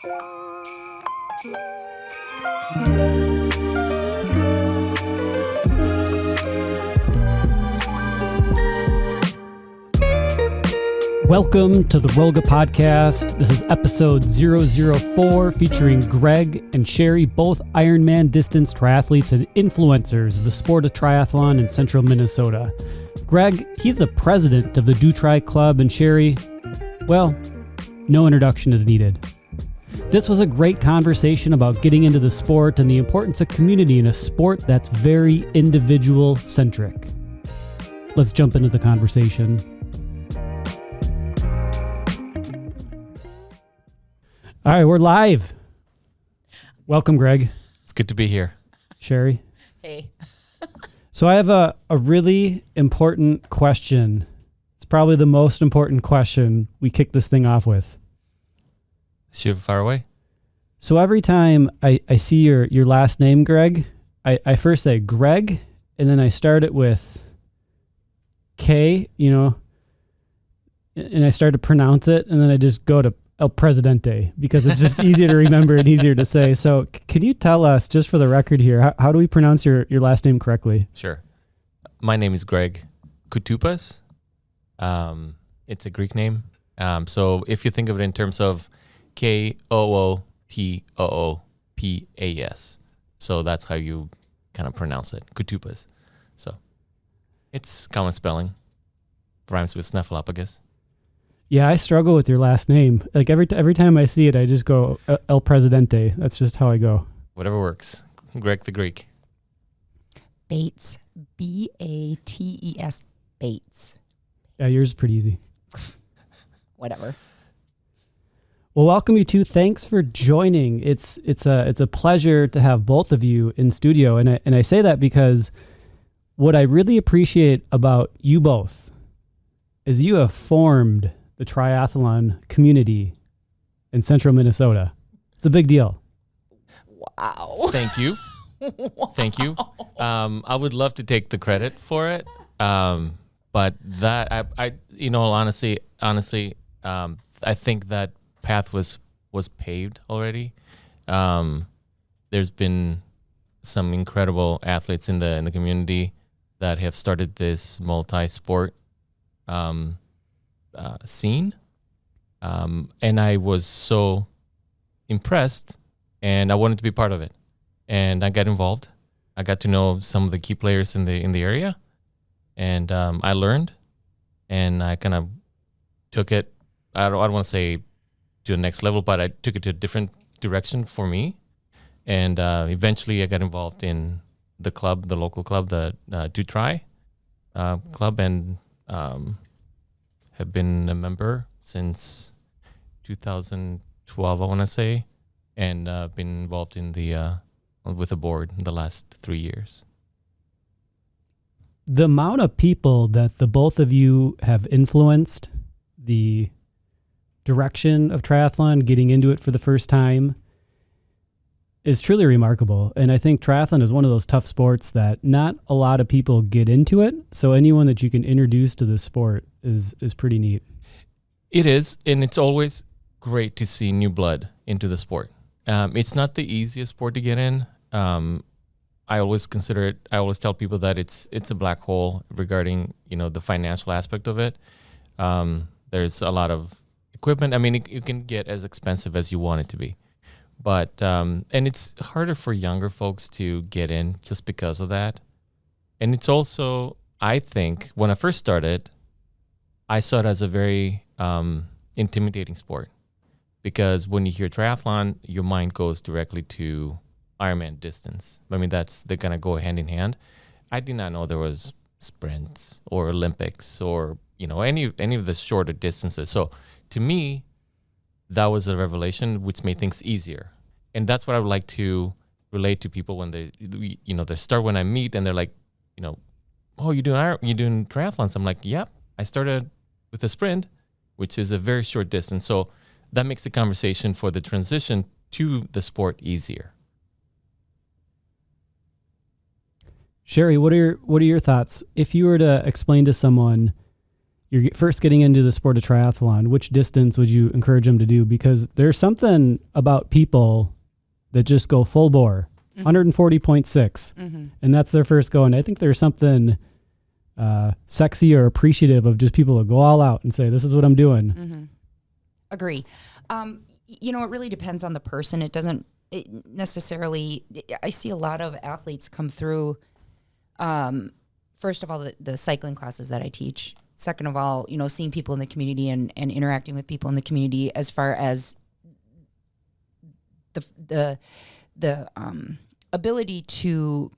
Welcome to the Rollga Podcast. This is episode 004 featuring Greg and Cheri, both Ironman distance triathletes and influencers of the sport of triathlon in central Minnesota. Greg, he's the president of the Dutri Club, and Cheri, well, no introduction is needed. This was a great conversation about getting into the sport and the importance of community in a sport that's very individual-centric. Let's jump into the conversation. All right, we're live. Welcome, Greg. It's good to be here. Cheri. Hey. So I have a really important question. It's probably the most important question we kick this thing off with. Shoot far away. So every time I see your last name, Greg, I first say Greg, and then I start it with K, and I start to pronounce it, and then I just go to El Presidente because it's just easier to remember and easier to say. So can you tell us, just for the record here, how do we pronounce your last name correctly? Sure. My name is Greg Koutoupas. It's a Greek name. So if you think of it in terms of Koutoupas, so that's how you kind of pronounce it, Koutoupas. So it's common spelling. Rhymes with snuffleupagus. Yeah, I struggle with your last name. Like every time I see it, I just go El Presidente. That's just how I go. Whatever works. Greg the Greek. Bates. B-A-T-E-S. Bates. Yeah, yours is pretty easy. Whatever. Well, welcome you two. Thanks for joining. It's a pleasure to have both of you in studio, and I say that because what I really appreciate about you both is you have formed the triathlon community in central Minnesota. It's a big deal. Wow. Thank you. Wow. Thank you. I would love to take the credit for it. But that honestly, I think that path was paved already. There's been some incredible athletes in the community that have started this multi-sport scene, and I was so impressed, and I wanted to be part of it, and I got involved. I got to know some of the key players in the area, and I learned, and I kind of took it. I don't want to say to the next level, but I took it to a different direction for me, and eventually I got involved in the club, the local club, the Dutri Club, and have been a member since 2012, I want to say, and been involved in with the board in the last 3 years. The amount of people that the both of you have influenced the direction of triathlon, getting into it for the first time, is truly remarkable. And I think triathlon is one of those tough sports that not a lot of people get into it. So anyone that you can introduce to this sport is pretty neat. It is, and it's always great to see new blood into the sport. It's not the easiest sport to get in. I always consider it. I always tell people that it's a black hole regarding the financial aspect of it. There's a lot of equipment. I mean, it can get as expensive as you want it to be. But, and it's harder for younger folks to get in just because of that. And it's also, I think, when I first started, I saw it as a very intimidating sport. Because when you hear triathlon, your mind goes directly to Ironman distance. I mean, they're going to go hand in hand. I did not know there was sprints or Olympics or, any of the shorter distances. So to me, that was a revelation which made things easier. And that's what I would like to relate to people when they start when I meet and they're like, oh, you're doing triathlons. I'm like, yep, I started with a sprint, which is a very short distance. So that makes the conversation for the transition to the sport easier. Cheri, what are your thoughts? If you were to explain to someone, you're first getting into the sport of triathlon, which distance would you encourage them to do? Because there's something about people that just go full bore, 140.6, and that's their first go. And I think there's something sexy or appreciative of just people that go all out and say, this is what I'm doing. Agree. It really depends on the person. It doesn't necessarily, I see a lot of athletes come through, first of all, the cycling classes that I teach. Second of all, seeing people in the community and interacting with people in the community, as far as the ability to,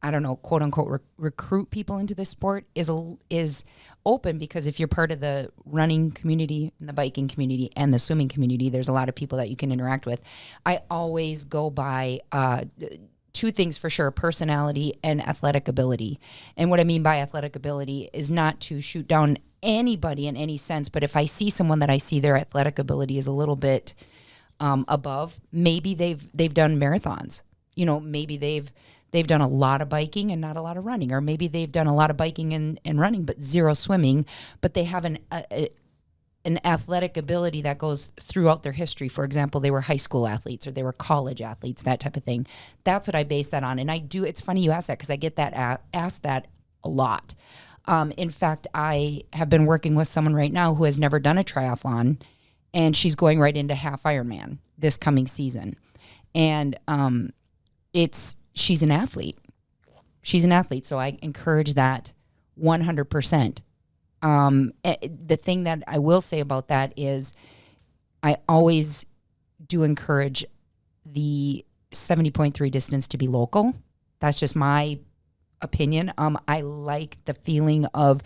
I don't know, quote unquote, recruit people into this sport is open, because if you're part of the running community and the biking community and the swimming community, there's a lot of people that you can interact with. I always go by two things for sure: personality and athletic ability. And what I mean by athletic ability is not to shoot down anybody in any sense, but if I see someone that I see their athletic ability is a little bit above, maybe they've done marathons. Maybe they've done a lot of biking and not a lot of running, or maybe they've done a lot of biking and running but zero swimming, but they have an athletic ability that goes throughout their history. For example, they were high school athletes or they were college athletes, that type of thing. That's what I base that on. And it's funny you ask that, because I get that asked that a lot. In fact, I have been working with someone right now who has never done a triathlon, and she's going right into half Ironman this coming season. And she's an athlete. She's an athlete, so I encourage that 100%. The thing that I will say about that is I always do encourage the 70.3 distance to be local. That's just my opinion. I like the feeling of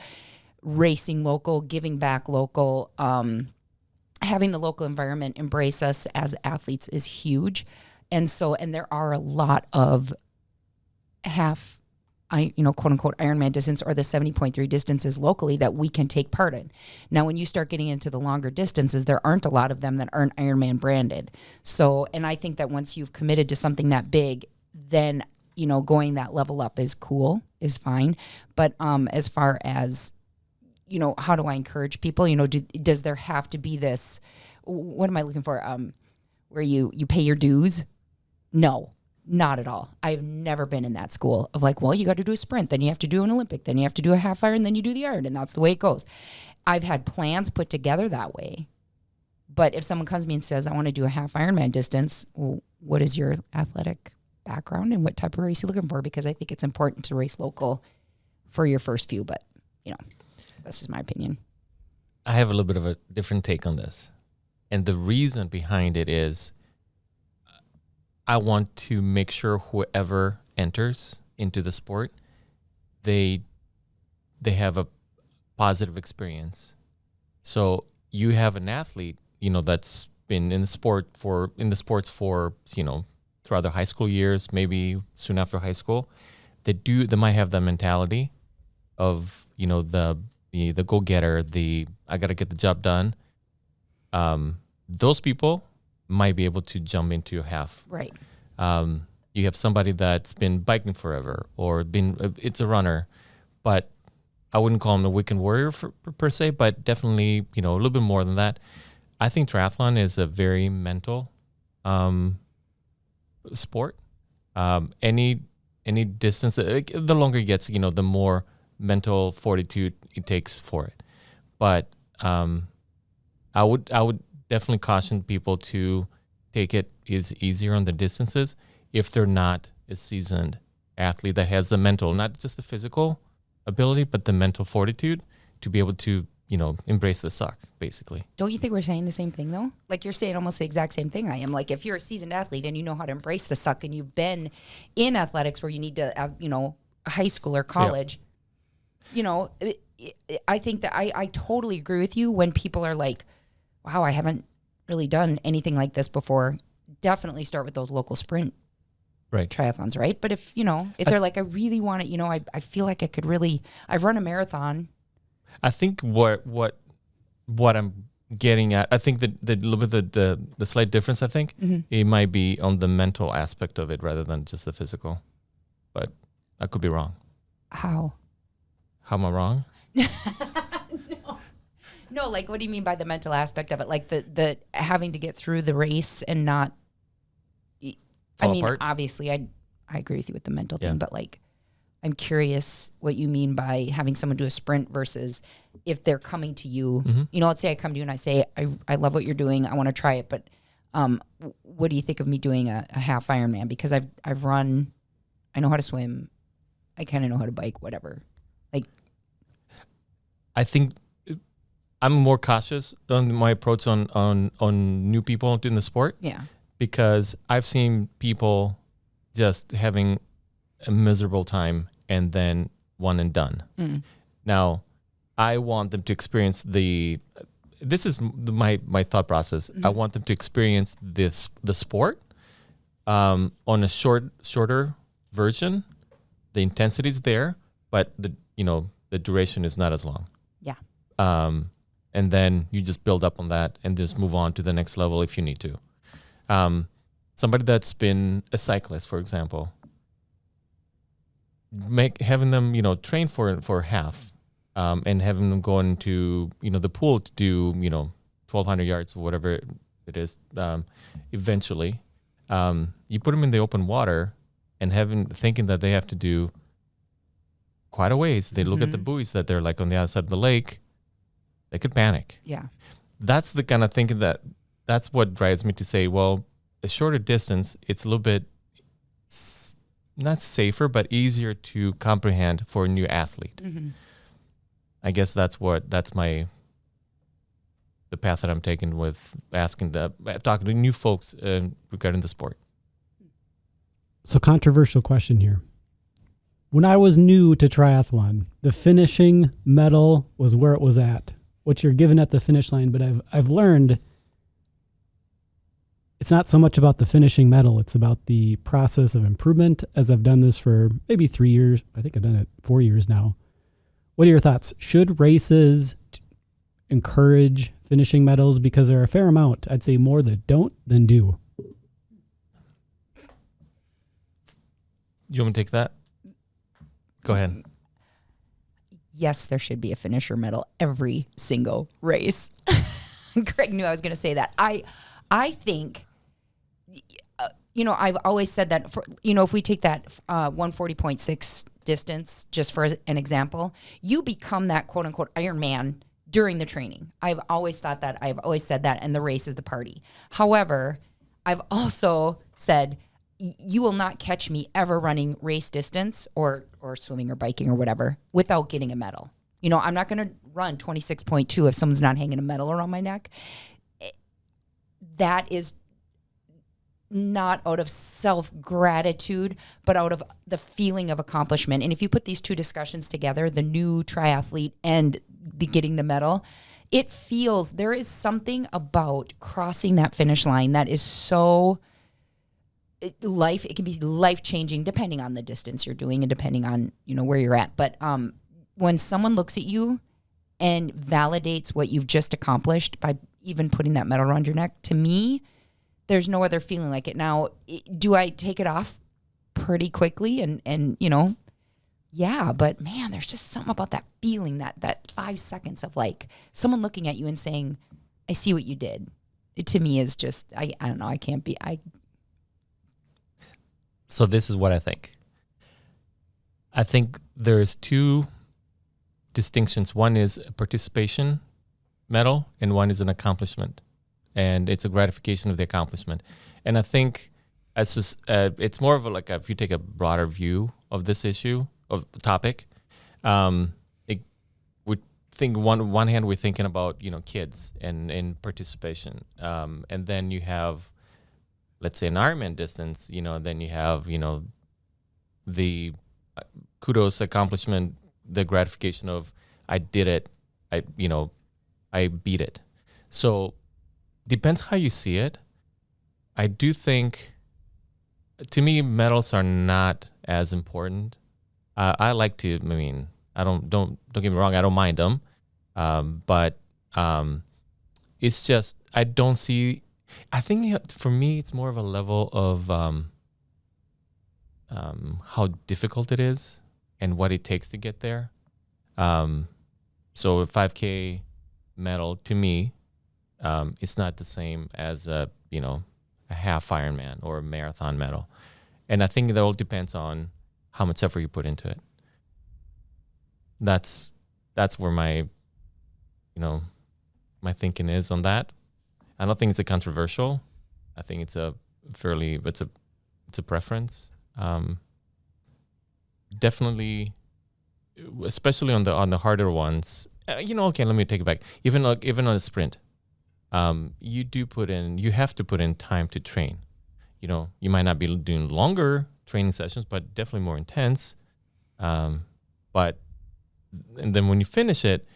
racing local, giving back local, having the local environment embrace us as athletes is huge. And there are a lot of quote unquote Ironman distance, or the 70.3 distances locally that we can take part in. Now, when you start getting into the longer distances, there aren't a lot of them that aren't Ironman branded. So, and I think that once you've committed to something that big, then, going that level up is cool, is fine. But as far as, how do I encourage people? Does there have to be this, what am I looking for? Where you pay your dues? No. Not at all. I've never been in that school of like, well, you got to do a sprint, then you have to do an Olympic, then you have to do a half iron, then you do the iron, and that's the way it goes. I've had plans put together that way. But if someone comes to me and says, I want to do a half Ironman distance, well, what is your athletic background and what type of race you're looking for? Because I think it's important to race local for your first few, but, that's just my opinion. I have a little bit of a different take on this. And the reason behind it is I want to make sure whoever enters into the sport, they have a positive experience. So you have an athlete, that's been in the sports for, throughout their high school years, maybe soon after high school. They might have that mentality of, the go-getter, I got to get the job done. Those people might be able to jump into a half. Right. You have somebody that's been biking forever or it's a runner, but I wouldn't call him a weekend warrior per se, but definitely, a little bit more than that. I think triathlon is a very mental sport. Any distance, the longer it gets, the more mental fortitude it takes for it. But I would definitely caution people to take it is easier on the distances if they're not a seasoned athlete that has the mental, not just the physical ability, but the mental fortitude to be able to, embrace the suck, basically. Don't you think we're saying the same thing, though? Like, you're saying almost the exact same thing I am. Like, if you're a seasoned athlete and you know how to embrace the suck, and you've been in athletics where you need to have, high school or college, I think that I totally agree with you when people are like, wow, I haven't really done anything like this before. Definitely start with those local sprint triathlons, right? But if they're like, I really want it, I feel like I could really, I've run a marathon. I think what I'm getting at, I think that the little bit the slight difference, I think, it might be on the mental aspect of it rather than just the physical. But I could be wrong. How am I wrong? No. No, like, what do you mean by the mental aspect of it? Like the having to get through the race and not. Fall apart? Obviously, I agree with you with the mental Yeah. thing, but like, I'm curious what you mean by having someone do a sprint versus if they're coming to you. Let's say I come to you and I say, I love what you're doing. I want to try it, but what do you think of me doing a half Ironman? Because I've run, I know how to swim, I kind of know how to bike, whatever. Like, I think I'm more cautious on my approach on new people in the sport. Yeah. Because I've seen people just having a miserable time and then one and done. Now, I want them to experience this is my thought process. I want them to experience the sport on a shorter version. The intensity is there, but the duration is not as long. Yeah. And then you just build up on that and just move on to the next level if you need to. Somebody that's been a cyclist, for example, having them, train for half, and having them go into, the pool to do, 1,200 yards or whatever it is. Eventually, you put them in the open water and thinking that they have to do quite a ways. They look at the buoys that they're like on the other side of the lake. They could panic. Yeah. That's the kind of thinking that's what drives me to say, well, a shorter distance, it's a little bit not safer, but easier to comprehend for a new athlete. I guess that's the path that I'm taking with talking to new folks regarding the sport. So, controversial question here. When I was new to triathlon, the finishing medal was where it was at, what you're given at the finish line. But I've learned it's not so much about the finishing medal. It's about the process of improvement, as I've done this for maybe 3 years. I think I've done it 4 years now. What are your thoughts? Should races encourage finishing medals? Because there are a fair amount, I'd say more that don't than do. Do you want me to take that? Go ahead. Yes, there should be a finisher medal every single race. Greg knew I was going to say that. I think, I've always said that, if we take that 140.6 distance, just for an example, you become that quote unquote Ironman during the training. I've always thought that. I've always said that. And the race is the party. However, I've also said, you will not catch me ever running race distance or swimming or biking or whatever without getting a medal. I'm not going to run 26.2 if someone's not hanging a medal around my neck. That is not out of self-gratitude, but out of the feeling of accomplishment. And if you put these two discussions together, the new triathlete and getting the medal, it feels there is something about crossing that finish line that is so it can be life-changing depending on the distance you're doing and depending on, where you're at. But when someone looks at you and validates what you've just accomplished by even putting that medal around your neck, to me, there's no other feeling like it. Now, do I take it off pretty quickly? And yeah, but man, there's just something about that feeling, that 5 seconds of like someone looking at you and saying, I see what you did. It to me is just, I don't know, So this is what I think. I think there's two distinctions. One is a participation medal and one is an accomplishment. And it's a gratification of the accomplishment. And I think it's more of if you take a broader view of this issue, of the topic, we think one hand we're thinking about, kids and participation. And then you have, let's say, an Ironman distance, then you have, the kudos accomplishment, the gratification of I did it, I beat it. So depends how you see it. I do think, to me, medals are not as important. I like to, don't get me wrong, I don't mind them. But it's just, I don't see, I think for me, it's more of a level of how difficult it is and what it takes to get there. So a 5K medal to me, it's not the same as a half Ironman or a marathon medal. And I think it all depends on how much effort you put into it. That's where my thinking is on that. I don't think it's a controversial. I think it's a preference. Definitely, especially on the harder ones. Okay, let me take it back. Even on a sprint, you have to put in time to train. You might not be doing longer training sessions, but definitely more intense. And then when you finish it,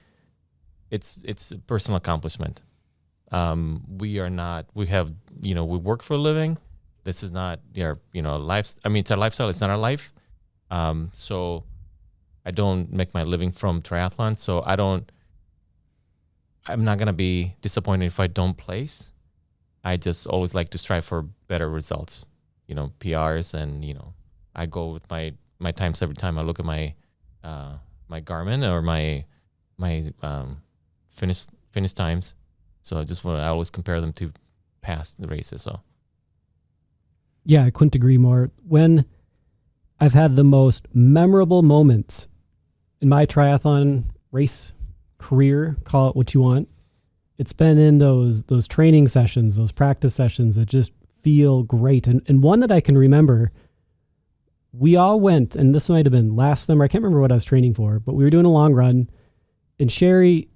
it's a personal accomplishment. We work for a living. This is not our, life. I mean, it's our lifestyle. It's not our life. So I don't make my living from triathlon. So I'm not going to be disappointed if I don't place. I just always like to strive for better results, PRs. And, I go with my times every time I look at my Garmin or my finish times. So I always compare them to past races. So. Yeah, I couldn't agree more. When I've had the most memorable moments in my triathlon race career, call it what you want, it's been in those training sessions, those practice sessions that just feel great. And one that I can remember, we all went, and this might have been last summer, I can't remember what I was training for, but we were doing a long run. And Cheri,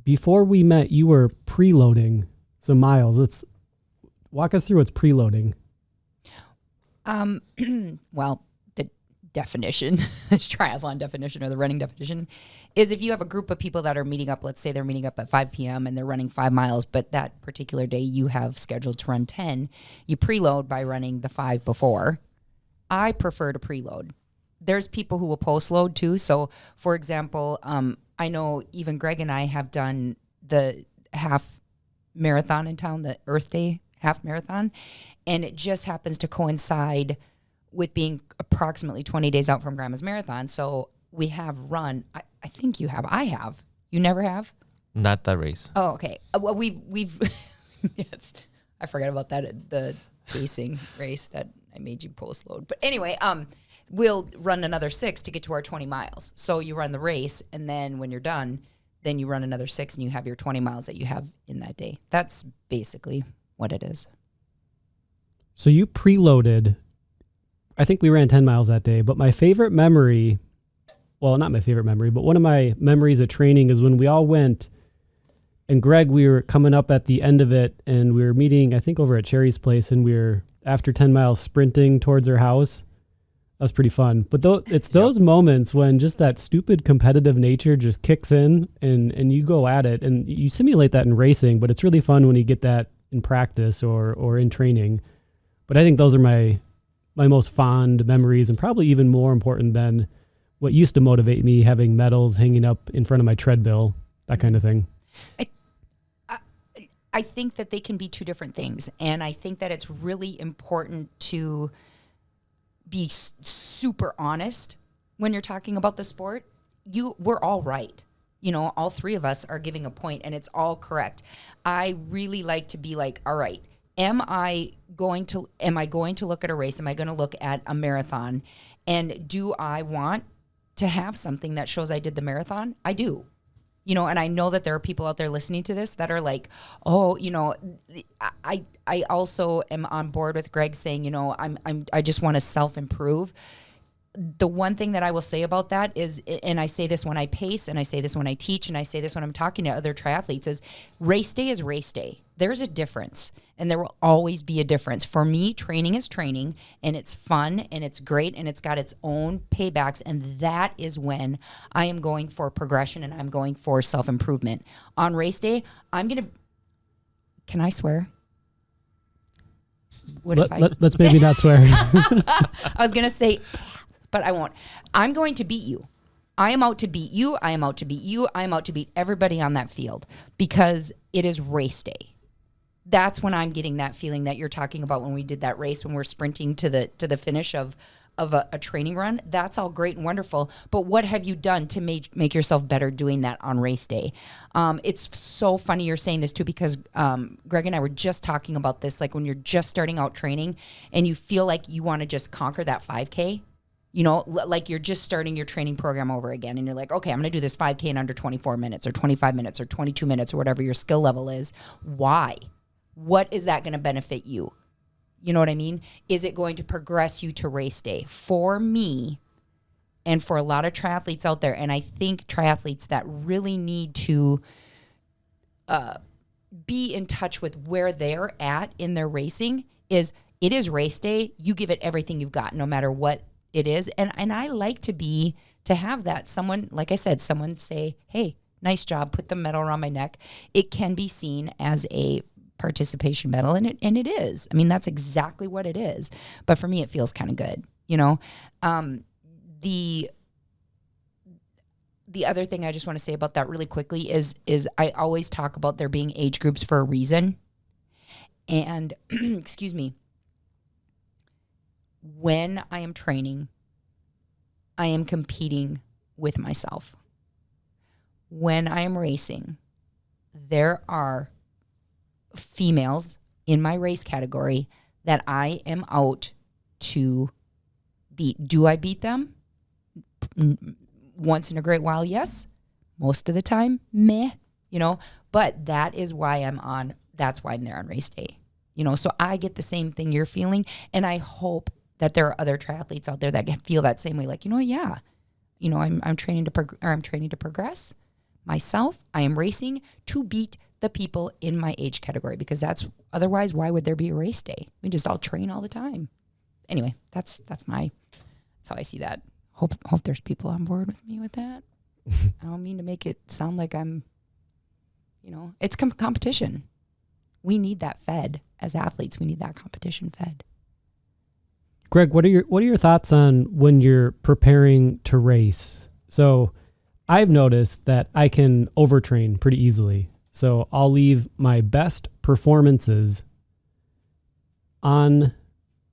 before we met, you were preloading some miles. Let's walk us through what's preloading. Well, the definition, the triathlon definition or the running definition is if you have a group of people that are meeting up, let's say they're meeting up at 5 p.m. and they're running 5 miles, but that particular day you have scheduled to run 10, you preload by running the 5 before. I prefer to preload. There's people who will post-load too. So, for example, I know even Greg and I have done the half marathon in town, the Earth Day half marathon, and it just happens to coincide with being approximately 20 days out from Grandma's marathon. So we have run. I think you have. I have. You never have? Not that race. Oh, okay. Well, we've yes. I forgot about that, the racing race that I made you post load. But anyway, we'll run another 6 to get to our 20 miles. So you run the race, and then when you're done, then you run another 6 and you have your 20 miles that you have in that day. That's basically what it is. So you preloaded. I think we ran 10 miles that day, but my favorite memory, well, not my favorite memory, but one of my memories of training is when we all went, and Greg, we were coming up at the end of it, and we were meeting, I think, over at Cheri's place, and we were, after 10 miles, sprinting towards her house. That was pretty fun. But it's those moments when just that stupid competitive nature just kicks in, and you go at it, and you simulate that in racing, but it's really fun when you get that in practice or in training. But I think those are my most fond memories, and probably even more important than what used to motivate me, having medals hanging up in front of my treadmill, that kind of thing. I think that they can be two different things. And I think that it's really important to be super honest when you're talking about the sport. We're all right. All three of us are giving a point and it's all correct. I really like to be like, all right, am I going to look at a race? Am I going to look at a marathon? And do I want to have something that shows I did the marathon? I do. And I know that there are people out there listening to this that are like, oh, I also am on board with Greg saying, I just want to self-improve. The one thing that I will say about that is, and I say this when I pace, and I say this when I teach, and I say this when I'm talking to other triathletes, is race day is race day. There's a difference, and there will always be a difference. For me, training is training, and it's fun, and it's great, and it's got its own paybacks, and that is when I am going for progression, and I'm going for self-improvement. On race day, can I swear? Let's maybe not swear. I was going to say, but I won't. I'm going to beat you. I am out to beat you. I am out to beat you. I am out to beat everybody on that field because it is race day. That's when I'm getting that feeling that you're talking about when we did that race, when we're sprinting to the finish of of a training run, that's all great and wonderful. But what have you done to make yourself better doing that on race day? It's so funny you're saying this too, because Greg and I were just talking about this, like when you're just starting out training and you feel like you want to just conquer that 5K, you know, like you're just starting your training program over again. And you're like, okay, I'm going to do this 5K in under 24 minutes or 25 minutes or 22 minutes or whatever your skill level is. Why? What is that going to benefit you? You know what I mean? Is it going to progress you to race day? For me, and for a lot of triathletes out there, and I think triathletes that really need to be in touch with where they're at in their racing, is it is race day. You give it everything you've got, no matter what it is. And I like to have that. Someone, like I said, someone say, hey, nice job, put the medal around my neck. It can be seen as a participation medal, and it is. I mean, that's exactly what it is. But for me, it feels kind of good, you know. The other thing I just want to say about that really quickly is I always talk about there being age groups for a reason. And excuse me, when I am training, I am competing with myself. When I am racing, there are females in my race category that I am out to beat. Do I beat them? Once in a great while, yes. Most of the time, meh, you know. But that is why that's why I'm there on race day. You know, so I get the same thing you're feeling, and I hope that there are other triathletes out there that feel that same way. Like, you know, yeah, you know, I'm training to progress myself. I am racing to beat the people in my age category, because otherwise why would there be a race day? We just all train all the time. Anyway, that's how I see that. Hope there's people on board with me with that. I don't mean to make it sound like I'm, you know, it's competition. We need that fed as athletes. We need that competition fed. Greg, what are your thoughts on when you're preparing to race? So I've noticed that I can overtrain pretty easily. So I'll leave my best performances on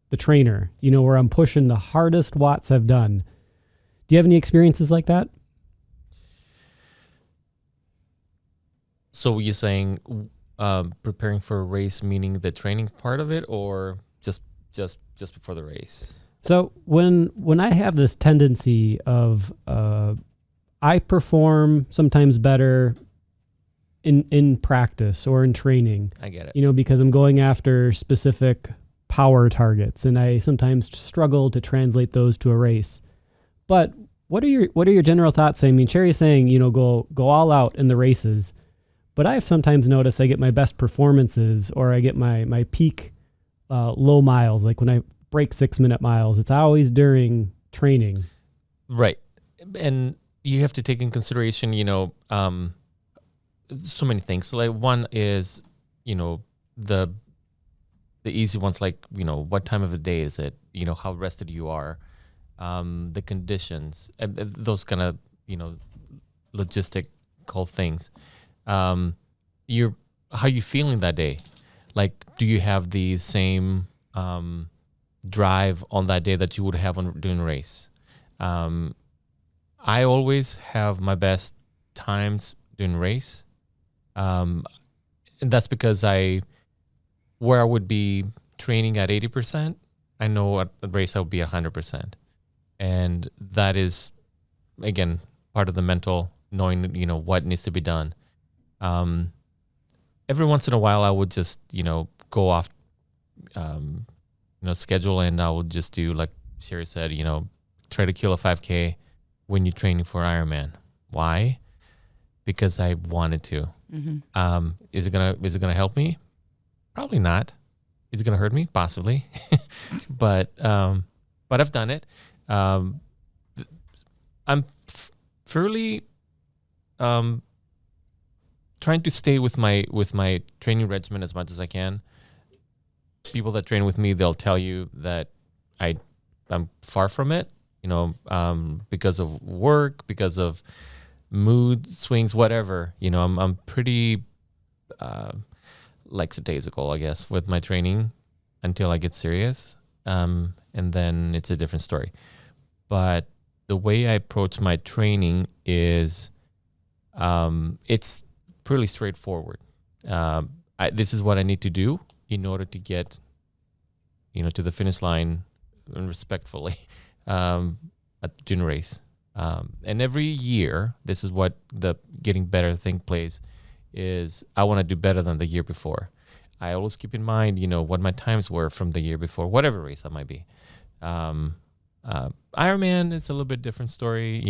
the trainer, you know, where I'm pushing the hardest watts I've done. Do you have any experiences like that? So you're saying preparing for a race, meaning the training part of it, or just before the race? So when I have this tendency of I perform sometimes better in practice or in training. I get it. You know, because I'm going after specific power targets, and I sometimes struggle to translate those to a race. But what are your general thoughts? I mean, Cheri's saying, you know, go all out in the races, but I've sometimes noticed I get my best performances, or I get my peak low miles, like when I break 6-minute miles. It's always during training. Right. And you have to take in consideration, you know, so many things. Like one is, you know, the easy ones, like, you know, what time of the day is it? You know, how rested you are, the conditions, those kind of, you know, logistical things. How you feeling that day? Like, do you have the same drive on that day that you would have during a race? I always have my best times during race. And that's because where I would be training at 80%, I know at a race I would be 100%. And that is, again, part of the mental, knowing, you know, what needs to be done. Every once in a while, I would just, you know, go off, you know, schedule, and I would just do, like Cheri said, you know, try to kill a 5K when you're training for Ironman. Why? Because I wanted to. Mm-hmm. Is it gonna help me? Probably not. Is it gonna hurt me? Possibly. but I've done it. I'm fairly trying to stay with my training regimen as much as I can. People that train with me, they'll tell you that I'm far from it, you know, because of work, because of mood swings, whatever. You know, I'm pretty lackadaisical, I guess, with my training until I get serious. and then it's a different story. But the way I approach my training is, it's pretty straightforward. This is what I need to do in order to get, to the finish line respectfully at the junior race. And every year, this is what the getting better thing plays, is I want to do better than the year before. I always keep in mind, what my times were from the year before, whatever race that might be. Ironman is a little bit different story,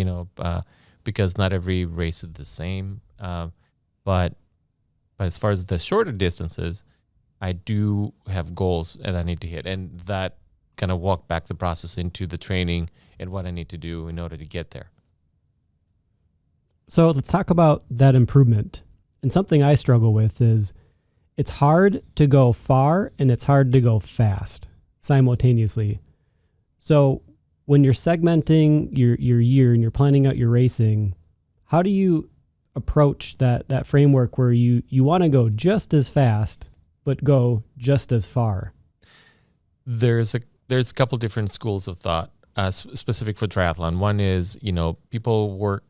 because not every race is the same. But as far as the shorter distances, I do have goals that I need to hit, and that kind of walk back the process into the training and what I need to do in order to get there. So let's talk about that improvement. And something I struggle with is it's hard to go far and it's hard to go fast simultaneously. So when you're segmenting your year and you're planning out your racing, how do you approach that framework where you want to go just as fast but go just as far? There's a couple different schools of thought specific for triathlon. One is, people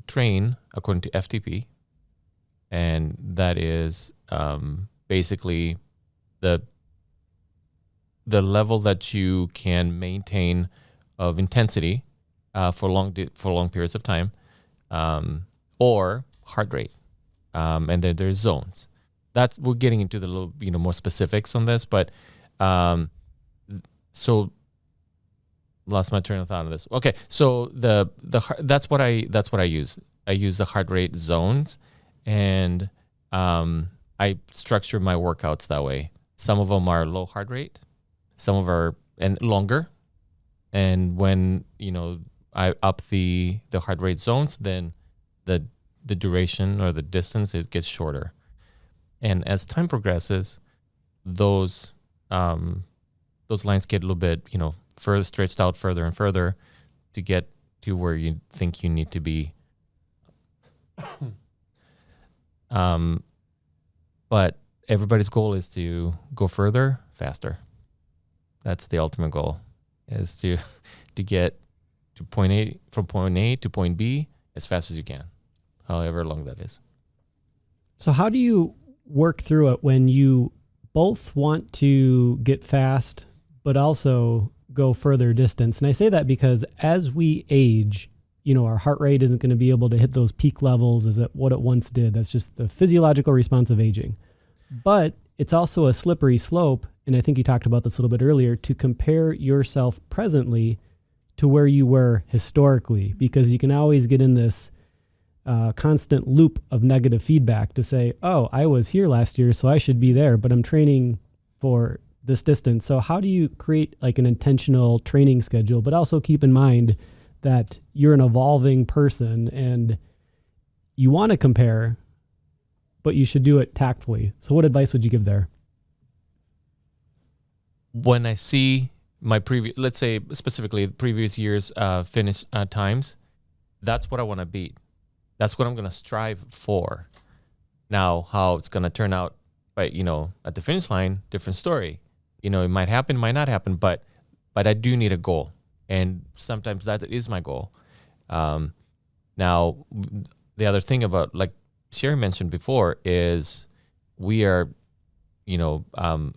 train according to FTP, and that is basically the level that you can maintain of intensity for long periods of time, or heart rate, and then there's zones. We're getting into the little more specifics on this, but so lost my train of thought on this. Okay, so that's what I use. I use the heart rate zones, and I structure my workouts that way. Some of them are low heart rate, some of them are and longer, and when I up the heart rate zones, then the duration or the distance, it gets shorter. And as time progresses, those lines get a little bit further stretched out further and further to get to where you think you need to be. But everybody's goal is to go further, faster. That's the ultimate goal, is to get to point A, from point A to point B as fast as you can, however long that is. So how do you work through it when you both want to get fast but also go further distance? And I say that because as we age, our heart rate isn't going to be able to hit those peak levels as what it once did. That's just the physiological response of aging. But it's also a slippery slope, and I think you talked about this a little bit earlier, to compare yourself presently to where you were historically, because you can always get in this constant loop of negative feedback to say, oh, I was here last year, so I should be there, but I'm training for this distance. So how do you create like an intentional training schedule, but also keep in mind that you're an evolving person and you want to compare, but you should do it tactfully? So what advice would you give there? When I see my previous, let's say specifically previous year's finish times, that's what I want to beat. That's what I'm going to strive for. Now, how it's going to turn out, but at the finish line, different story. It might happen, might not happen, but I do need a goal, and sometimes that is my goal. Now, the other thing about, like Cheri mentioned before, is we are,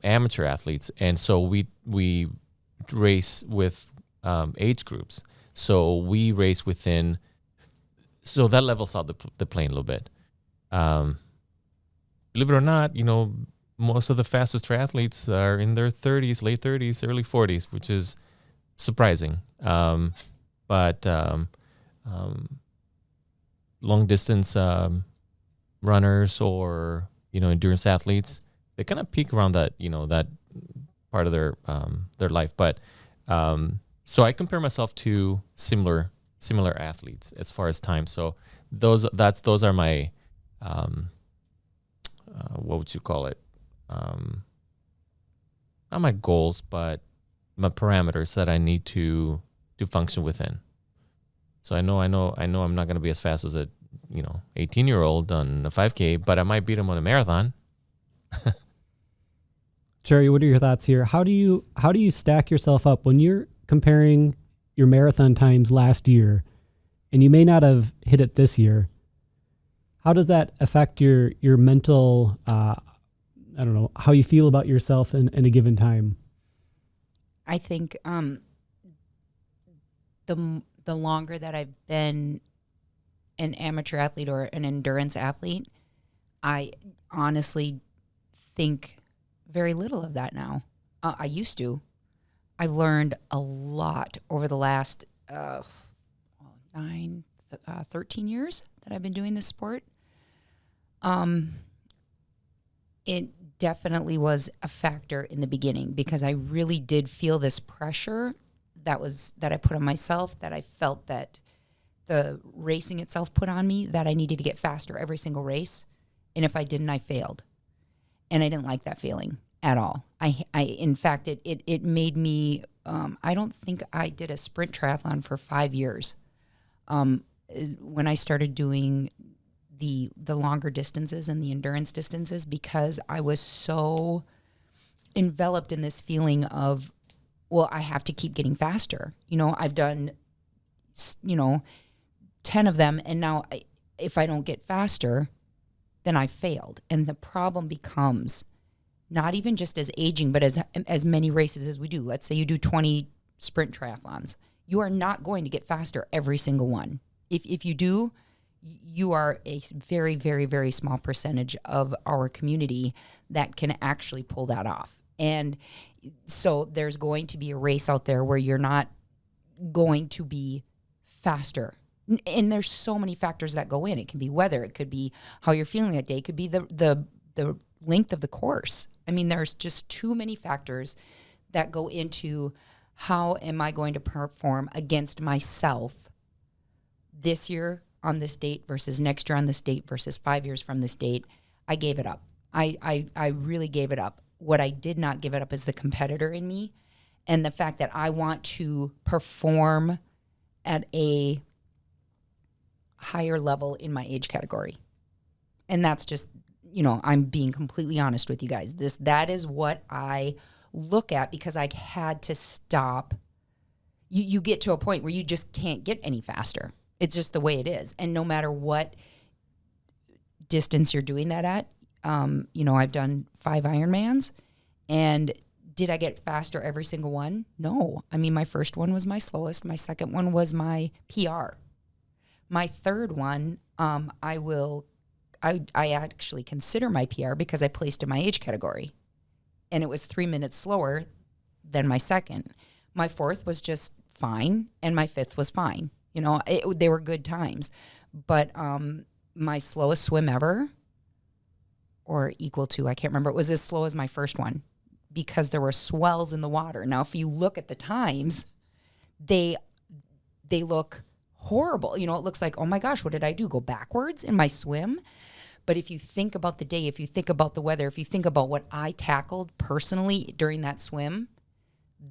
amateur athletes, and so we race with age groups. So we race within. So that levels out the playing a little bit. Believe it or not, most of the fastest triathletes are in their 30s, late 30s, early 40s, which is surprising. But long distance runners or endurance athletes, they kind of peak around that that part of their life. But so I compare myself to similar athletes as far as time. So those are my what would you call it? Not my goals, but my parameters that I need to function within. So I know I'm not going to be as fast as a 18-year-old on a 5K, but I might beat him on a marathon. Cheri, what are your thoughts here? How do you stack yourself up when you're comparing your marathon times last year, and you may not have hit it this year? How does that affect your mental, I don't know, how you feel about yourself in a given time? I think the longer that I've been an amateur athlete or an endurance athlete, I honestly think very little of that now. I used to. I've learned a lot over the last 13 years that I've been doing this sport. It definitely was a factor in the beginning because I really did feel this pressure that I put on myself, that I felt that the racing itself put on me, that I needed to get faster every single race. And if I didn't, I failed. And I didn't like that feeling at all. In fact, it made me, I don't think I did a sprint triathlon for 5 years. When I started doing the longer distances and the endurance distances, because I was so enveloped in this feeling of, well, I have to keep getting faster. I've done, 10 of them, and now if I don't get faster, then I failed. And the problem becomes not even just as aging, but as many races as we do. Let's say you do 20 sprint triathlons. You are not going to get faster every single one. If you do, you are a very, very, very small percentage of our community that can actually pull that off. And so there's going to be a race out there where you're not going to be faster. And there's so many factors that go in. It can be weather. It could be how you're feeling that day. It could be the length of the course. I mean, there's just too many factors that go into how am I going to perform against myself this year on this date versus next year on this date versus 5 years from this date. I gave it up. I really gave it up. What I did not give it up is the competitor in me and the fact that I want to perform at a higher level in my age category. And that's just, I'm being completely honest with you guys. That is what I look at because I had to stop. You get to a point where you just can't get any faster. It's just the way it is. And no matter what distance you're doing that at, I've done 5 Ironmans, and did I get faster every single one? No. I mean, my first one was my slowest. My second one was my PR. My third one, I actually consider my PR because I placed in my age category, and it was 3 minutes slower than my second. My fourth was just fine, and my fifth was fine. They were good times. But my slowest swim ever, or equal to, I can't remember, it was as slow as my first one because there were swells in the water. Now, if you look at the times, they look horrible. It looks like, oh my gosh, what did I do? Go backwards in my swim? But if you think about the day, if you think about the weather, if you think about what I tackled personally during that swim,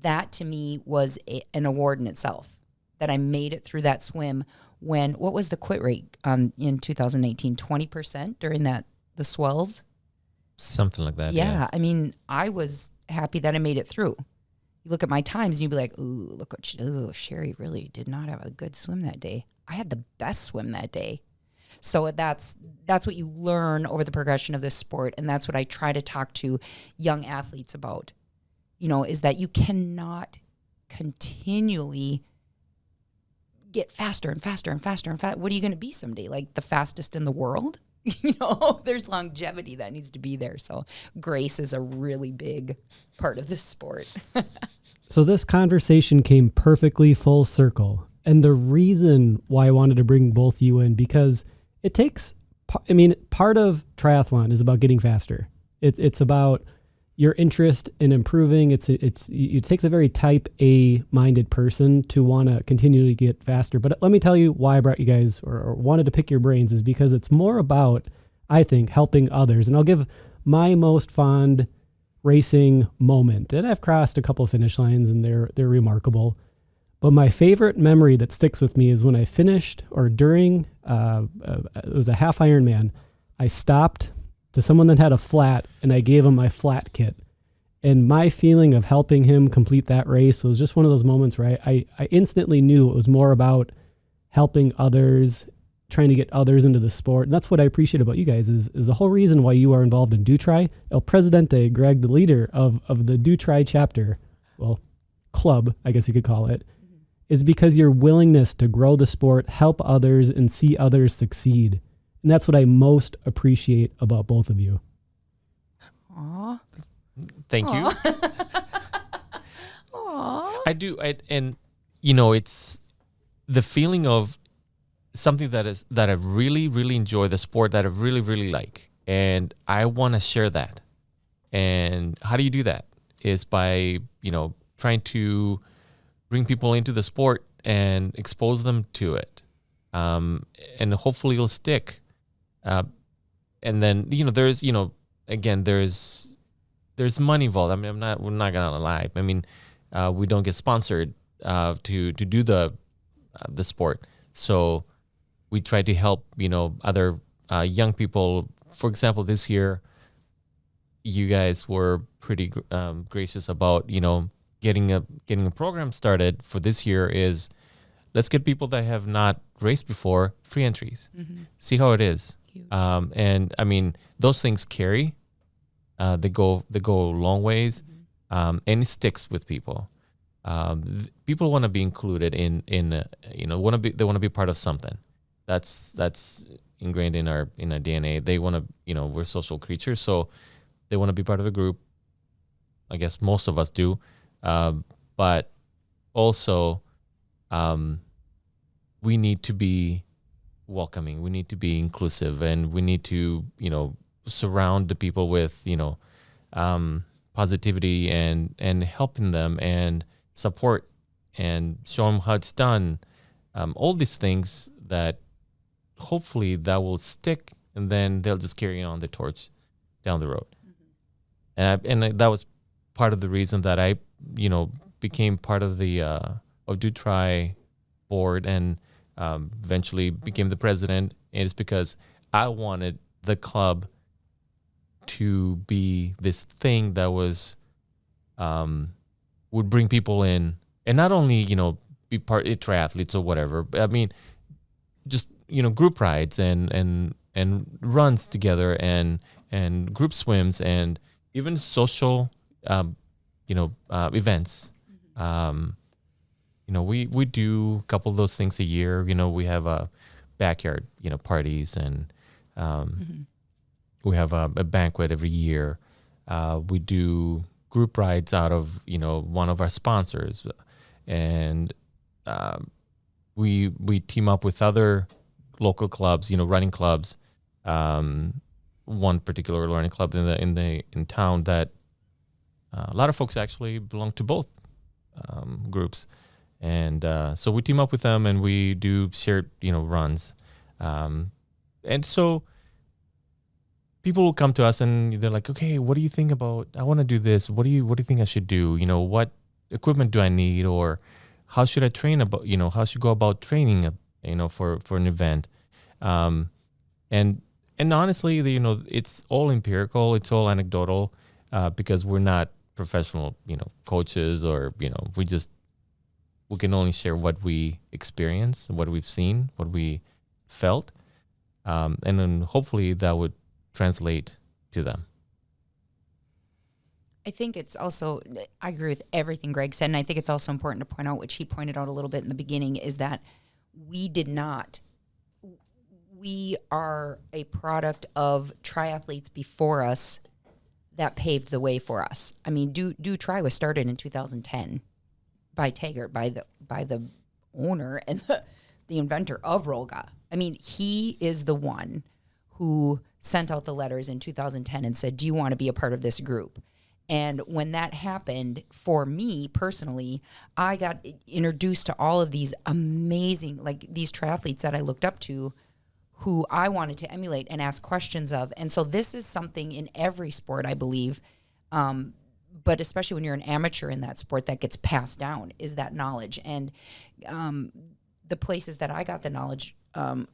that to me was an award in itself, that I made it through that swim when, what was the quit rate in 2018? 20% during the swells? Something like that. Yeah. I mean, I was happy that I made it through. You look at my times and you'd be like, ooh, look what Cheri really did not have a good swim that day. I had the best swim that day. So that's what you learn over the progression of this sport. And that's what I try to talk to young athletes about, is that you cannot continually get faster and faster and faster and faster. What are you going to be someday? Like the fastest in the world? There's longevity that needs to be there. So grace is a really big part of this sport. So this conversation came perfectly full circle. And the reason why I wanted to bring both you in, because it takes, part of triathlon is about getting faster. It's about your interest in improving. It takes a very type A minded person to want to continually get faster. But let me tell you why I brought you guys or wanted to pick your brains is because it's more about, I think, helping others. And I'll give my most fond racing moment. And I've crossed a couple of finish lines and they're remarkable. But my favorite memory that sticks with me is when I finished or during, it was a half Ironman, I stopped to someone that had a flat and I gave them my flat kit. And my feeling of helping him complete that race was just one of those moments where I instantly knew it was more about helping others, trying to get others into the sport. And that's what I appreciate about you guys is the whole reason why you are involved in Dutri. El Presidente, Greg, the leader of the Dutri chapter, well, club, I guess you could call it, is because your willingness to grow the sport, help others, and see others succeed. And that's what I most appreciate about both of you. Aw. Thank you. Aw. I do. And you know, it's the feeling of something that I really, really enjoy, the sport that I really, really like. And I want to share that. And how do you do that? Is by, you know, trying to bring people into the sport and expose them to it. And hopefully it'll stick. And then, you know, there's, you know, again, there's money involved. I mean, we're not gonna lie. I mean, we don't get sponsored to do the sport. So we try to help, you know, other young people. For example, this year, you guys were pretty gracious about, you know, getting a program started for this year. Is let's get people that have not raced before free entries. Mm-hmm. See how it is. Huge. And I mean, those things carry. They go a long ways, and it sticks with people. People want to be included in you know, they want to be part of something. That's ingrained in our DNA. They want to, you know, we're social creatures, so they want to be part of a group. I guess most of us do, but also we need to be welcoming. We need to be inclusive, and we need to, you know, surround the people with, you know, positivity and helping them and support and show them how it's done. All these things that hopefully that will stick, and then they'll just carry on the torch down the road. Mm-hmm. And that was part of the reason that I, you know, became part of the of Dutri board and eventually became the president. And it's because I wanted the club to be this thing that was would bring people in, and not only, you know, be part of triathletes or whatever, but I mean, just, you know, group rides and runs together and group swims and even social you know, events. You know, we do a couple of those things a year. You know, we have backyard, you know, parties, and we have a banquet every year. We do group rides out of, you know, one of our sponsors, and we team up with other local clubs, you know, running clubs. One particular running club in town that a lot of folks actually belong to both groups, and so we team up with them and we do shared, you know, runs, and so people will come to us and they're like, okay, what do you think about, I want to do this. What do you think I should do? You know, what equipment do I need, or how should I train about, you know, how should I go about training, you know, for an event? And honestly, you know, it's all empirical, it's all anecdotal, because we're not professional, you know, coaches, or, you know, we can only share what we experience, what we've seen, what we felt, and then hopefully that would translate to them. I think it's also, I agree with everything Greg said, and I think it's also important to point out, which he pointed out a little bit in the beginning, is that we are a product of triathletes before us that paved the way for us. I mean, Dutri was started in 2010 by Taggart, by the owner and the inventor of Rollga. I mean, he is the one who sent out the letters in 2010 and said, do you want to be a part of this group? And when that happened, for me personally, I got introduced to all of these amazing, like, these triathletes that I looked up to, who I wanted to emulate and ask questions of. And so this is something in every sport, I believe, but especially when you're an amateur in that sport, that gets passed down, is that knowledge. And the places that I got the knowledge, the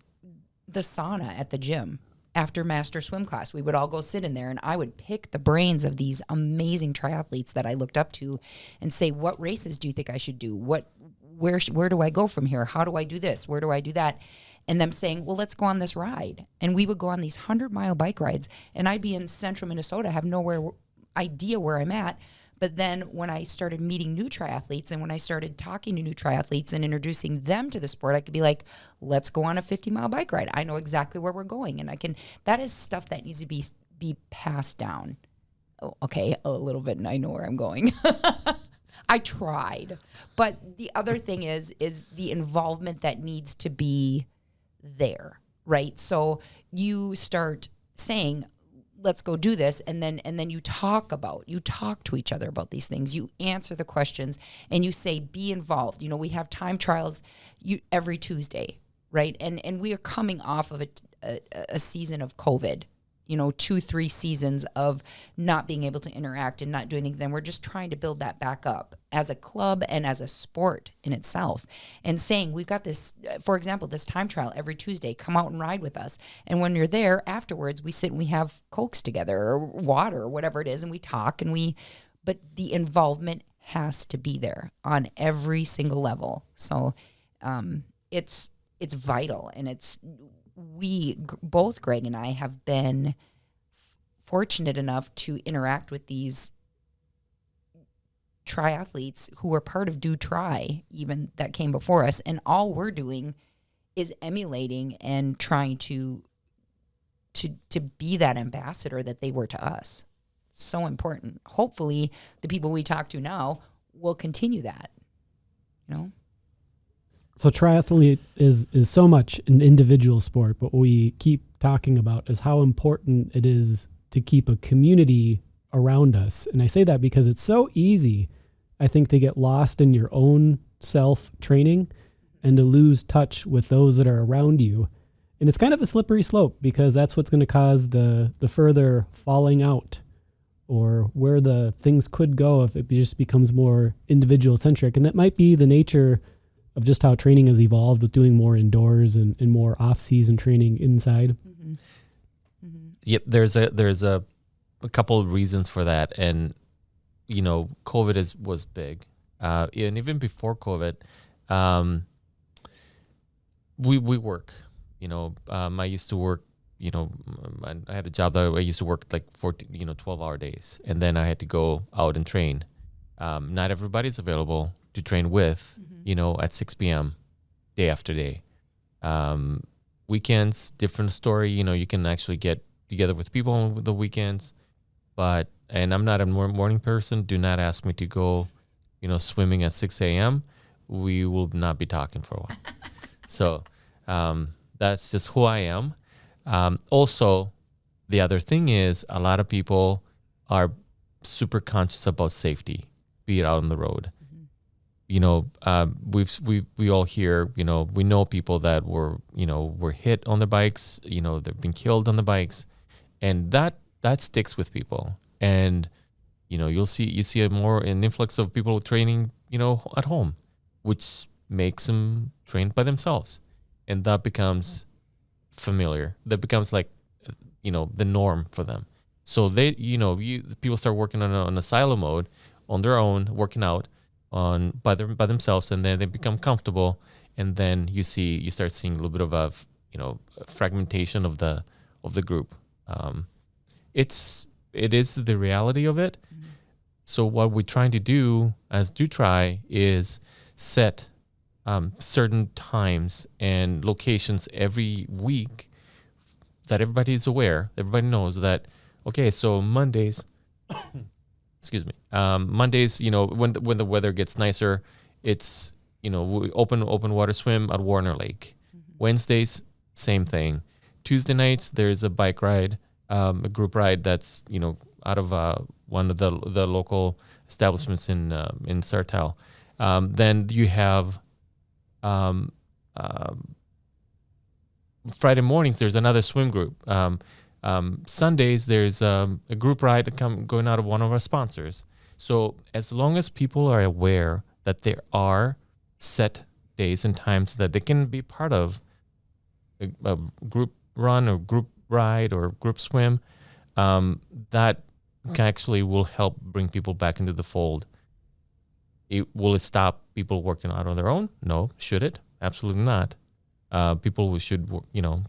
sauna at the gym, after master swim class, we would all go sit in there and I would pick the brains of these amazing triathletes that I looked up to and say, what races do you think I should do? Where do I go from here? How do I do this? Where do I do that? And them saying, well, let's go on this ride. And we would go on these 100-mile bike rides, and I'd be in central Minnesota, have no idea where I'm at. But then when I started meeting new triathletes and when I started talking to new triathletes and introducing them to the sport, I could be like, let's go on a 50-mile bike ride. I know exactly where we're going. And that is stuff that needs to be passed down. Oh, okay, a little bit, and I know where I'm going. I tried. But the other thing is the involvement that needs to be there, right? So you start saying, let's go do this, and then you talk to each other about these things. You answer the questions and you say, be involved. We have time trials every Tuesday, right? And we are coming off of a season of COVID, 2-3 seasons of not being able to interact and not doing anything. Then we're just trying to build that back up as a club and as a sport in itself, and saying, we've got this, for example, this time trial every Tuesday, come out and ride with us. And when you're there afterwards, we sit and we have Cokes together or water or whatever it is. And we talk but the involvement has to be there on every single level. So, it's vital. And both Greg and I have been fortunate enough to interact with these triathletes who were part of Do Tri, even that came before us. And all we're doing is emulating and trying to be that ambassador that they were to us. So important. Hopefully the people we talk to now will continue that, So triathlon is so much an individual sport, but what we keep talking about is how important it is to keep a community around us. And I say that because it's so easy, I think, to get lost in your own self-training and to lose touch with those that are around you. And it's kind of a slippery slope, because that's what's going to cause the further falling out, or where the things could go if it just becomes more individual-centric. And that might be the nature of just how training has evolved, with doing more indoors and more off-season training inside. Mm-hmm. Mm-hmm. Yep, there's a couple of reasons for that, and COVID was big, and even before COVID, we work. I used to work. I had a job that I used to work like 12-hour days, and then I had to go out and train. Not everybody's available to train with, at 6 p.m. day after day. Weekends, different story. You can actually get together with people on the weekends, and I'm not a morning person. Do not ask me to go, swimming at 6 a.m. We will not be talking for a while. So that's just who I am. Also, the other thing is, a lot of people are super conscious about safety, be it out on the road. We all hear, we know people that were hit on the bikes, they've been killed on the bikes, and that sticks with people. And, you see an influx of people training, at home, which makes them train by themselves. And that becomes familiar. That becomes like, the norm for them. So they, people start working on a silo mode on their own, working out by themselves, and then they become comfortable, and then you start seeing a little bit of a fragmentation of the group. It is the reality of it. Mm-hmm. So what we're trying to do as Do Tri is set certain times and locations every week that everybody is aware, everybody knows that, okay, so Mondays excuse me. Mondays, when the weather gets nicer, it's we open water swim at Warner Lake. Mm-hmm. Wednesdays, same thing. Tuesday nights, there's a bike ride, a group ride that's out of one of the local establishments in Sartell. Then you have Friday mornings, there's another swim group. Sundays, there's a group ride going out of one of our sponsors. So as long as people are aware that there are set days and times that they can be part of a group run or group ride or group swim, that actually will help bring people back into the fold. Will it stop people working out on their own? No. Should it? Absolutely not. People should,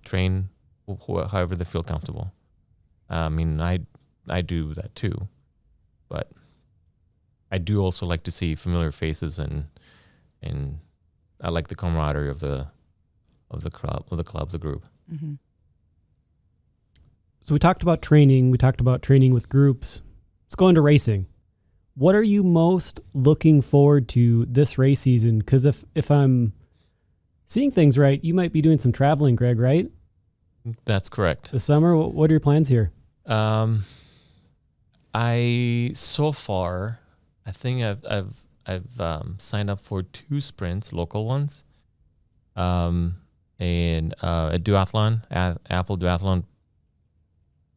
train however they feel comfortable. I mean, I do that too, but I do also like to see familiar faces, and I like the camaraderie of the club, the group. Mm-hmm. So we talked about training. We talked about training with groups. Let's go into racing. What are you most looking forward to this race season? Because if I'm seeing things right, you might be doing some traveling, Greg, right? That's correct. This summer, what are your plans here? So far, I think I've signed up for 2 sprints, local ones, and a duathlon, Apple duathlon,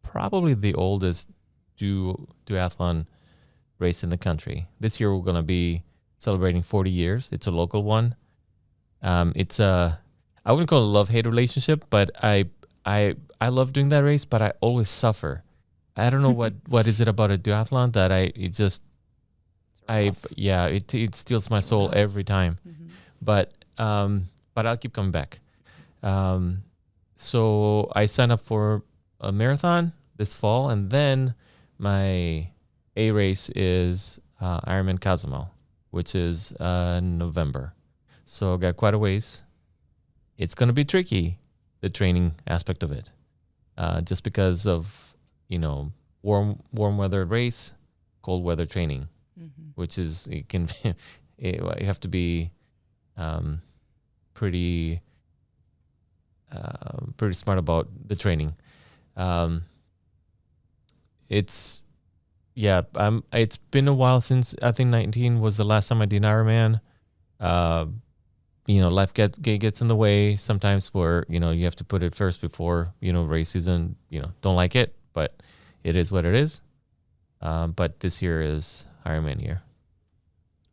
probably the oldest duathlon race in the country. This year we're going to be celebrating 40 years. It's a local one. It's I wouldn't call it a love-hate relationship, but I love doing that race, but I always suffer. I don't know what is it about a duathlon that it steals my soul every time. Mm-hmm. But I'll keep coming back. So I signed up for a marathon this fall, and then my A race is Ironman Cozumel, which is November. So I got quite a ways. It's going to be tricky, the training aspect of it, just because of, warm weather race, cold weather training, mm-hmm. which is, you have to be pretty smart about the training. It's been a while since, I think 19 was the last time I did Ironman. Life gets in the way sometimes where, you have to put it first before, race season, don't like it, but it is what it is. But this year is Ironman year.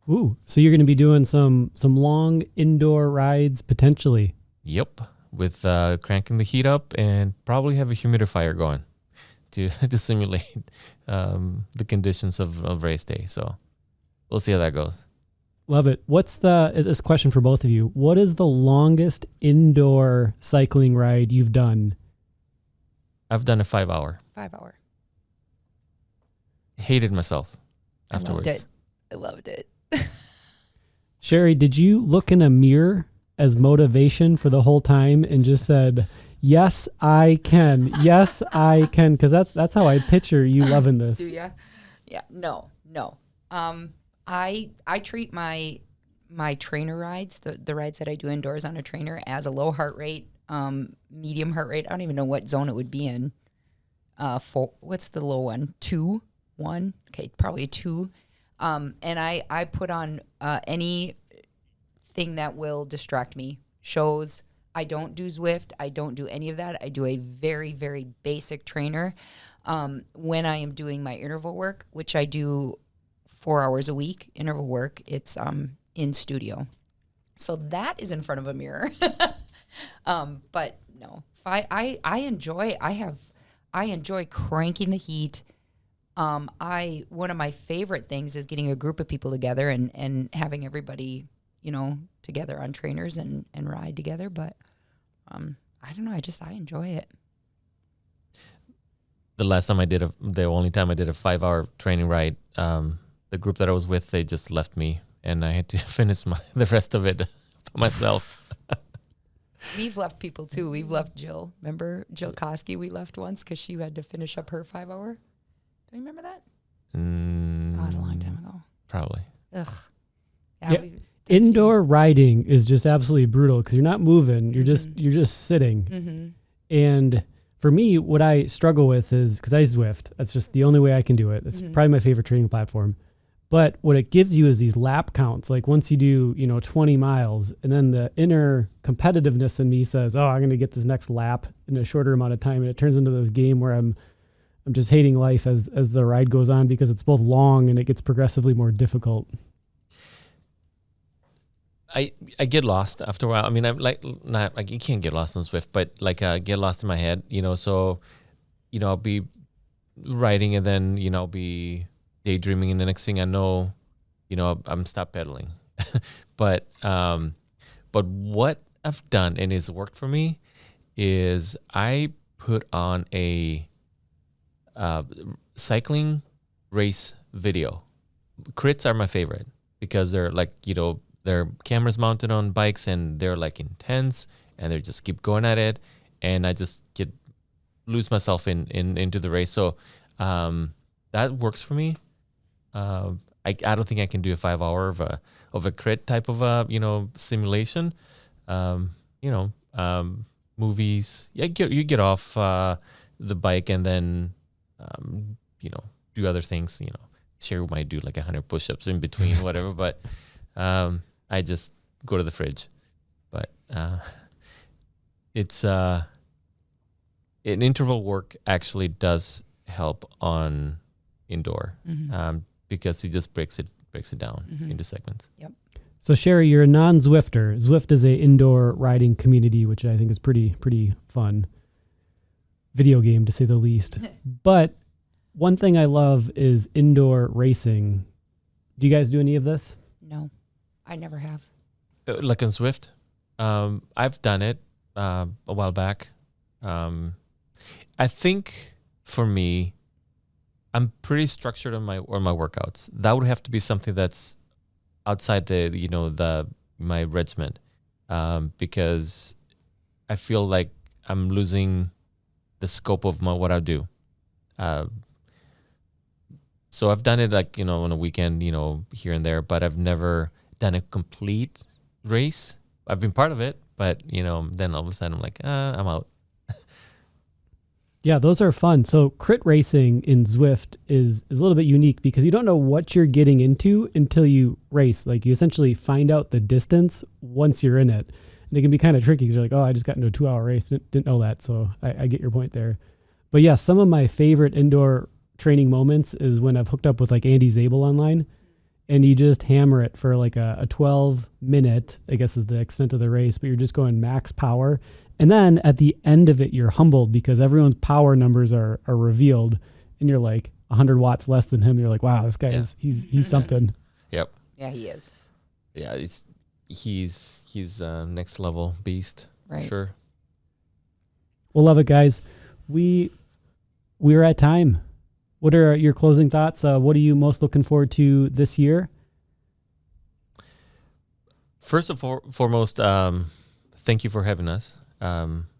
Ooh, so you're going to be doing some long indoor rides potentially. Yep. With cranking the heat up and probably have a humidifier going to simulate the conditions of race day. So we'll see how that goes. Love it. This question for both of you. What is the longest indoor cycling ride you've done? I've done a 5-hour. 5-hour. Hated myself afterwards. I loved it. Cheri, did you look in a mirror as motivation for the whole time and just said, yes, I can. Yes, I can. Because that's how I picture you loving this. Do ya? Yeah. No. I treat my trainer rides, the rides that I do indoors on a trainer, as a low heart rate, medium heart rate. I don't even know what zone it would be in. What's the low one? 2, 1. Okay, probably 2. And I put on anything that will distract me. Shows. I don't do Zwift. I don't do any of that. I do a very, very basic trainer. When I am doing my interval work, which I do 4 hours a week, interval work, it's in studio. So that is in front of a mirror. But no, I enjoy cranking the heat. One of my favorite things is getting a group of people together and having everybody, together on trainers and ride together. But I don't know, I enjoy it. The only time I did a 5-hour training ride, the group that I was with, they just left me, and I had to finish the rest of it by myself. We've left people too. We've left Jill. Remember Jill Koski? We left once because she had to finish up her 5-hour. Do you remember that? That was a long time ago. Probably. Ugh. Yeah. Indoor riding is just absolutely brutal because you're not moving. You're just sitting. Mm-hmm. And for me, what I struggle with is, because I Zwift, that's just the only way I can do it. It's probably my favorite training platform. But what it gives you is these lap counts. Like once you do, 20 miles, and then the inner competitiveness in me says, oh, I'm going to get this next lap in a shorter amount of time. And it turns into this game where I'm just hating life as the ride goes on, because it's both long and it gets progressively more difficult. I get lost after a while. I mean, I'm like not like you can't get lost on Zwift, but like get lost in my head, So, I'll be riding and then I'll be daydreaming, and the next thing I know, I'm stop pedaling. but what I've done and it's worked for me is I put on a cycling race video. Crits are my favorite because they're like, their cameras mounted on bikes and they're like intense and they just keep going at it. And I just lose myself into the race. So that works for me. I don't think I can do a 5 hour of a crit type of simulation. Movies. Yeah, you get off the bike and then do other things. Cheri might do like 100 push-ups in between, whatever. But I just go to the fridge. But it's an interval work actually does help on indoor because it just breaks it down into segments. Yep. So Cheri, you're a non-Zwifter. Zwift is a indoor riding community, which I think is pretty fun. Video game, to say the least. But one thing I love is indoor racing. Do you guys do any of this? No, I never have. Like on Zwift, I've done it a while back. I think for me, I'm pretty structured on my workouts. That would have to be something that's outside my regiment, because I feel like I'm losing the scope of what I do. So I've done it like, on a weekend, here and there, but I've never done a complete race. I've been part of it, but, then all of a sudden I'm like, I'm out. Yeah, those are fun. So crit racing in Zwift is a little bit unique because you don't know what you're getting into until you race. Like you essentially find out the distance once you're in it. And it can be kind of tricky because you're like, oh, I just got into a 2-hour race. Didn't know that. So I get your point there. But yeah, some of my favorite indoor training moments is when I've hooked up with like Andy Zabel online and you just hammer it for like a 12-minute, I guess is the extent of the race, but you're just going max power. And then at the end of it, you're humbled because everyone's power numbers are revealed and you're like 100 watts less than him. You're like, wow, this guy he's something. Yep. Yeah, he is. Yeah, he's next level beast. Right. Sure. We'll love it, guys. We're at time. What are your closing thoughts? What are you most looking forward to this year? First and foremost, thank you for having us.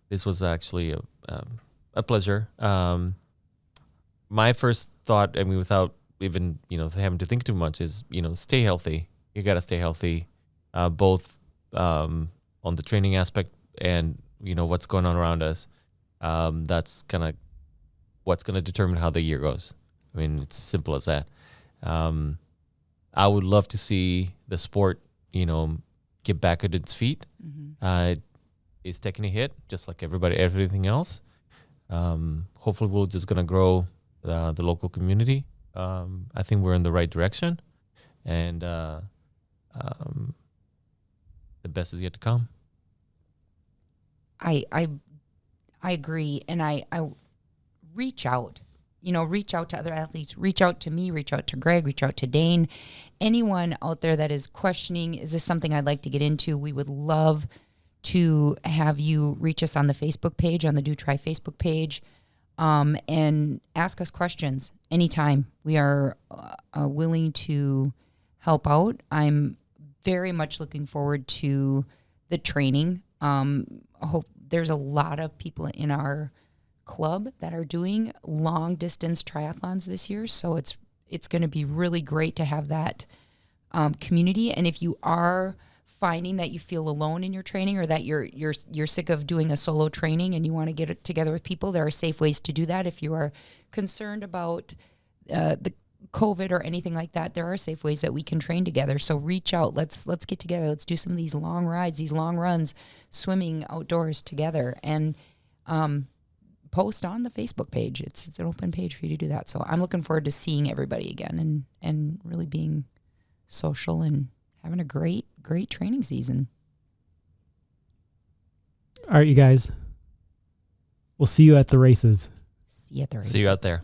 This was actually a pleasure. My first thought, I mean, without even, having to think too much is, stay healthy. You got to stay healthy, both on the training aspect and, what's going on around us. That's kind of what's going to determine how the year goes. I mean, it's simple as that. I would love to see the sport, get back at its feet. It's taking a hit, just like everything else. Hopefully, we're just going to grow the local community. I think we're in the right direction, and the best is yet to come. I agree, and I reach out. Reach out to other athletes. Reach out to me. Reach out to Greg. Reach out to Dane. Anyone out there that is questioning, is this something I'd like to get into? We would love to have you reach us on the Facebook page, on the Do Try Facebook page, and ask us questions anytime. We are willing to help out. I'm very much looking forward to the training. I hope there's a lot of people in our club that are doing long distance triathlons this year. So it's going to be really great to have that community. And if you are finding that you feel alone in your training or that you're sick of doing a solo training and you want to get it together with people, there are safe ways to do that. If you are concerned about the COVID or anything like that, there are safe ways that we can train together. So reach out. Let's get together. Let's do some of these long rides, these long runs, swimming outdoors together, and post on the Facebook page. It's an open page for you to do that. So I'm looking forward to seeing everybody again and really being social and having a great training season. All right, you guys. We'll see you at the races. See you at the races. See you out there.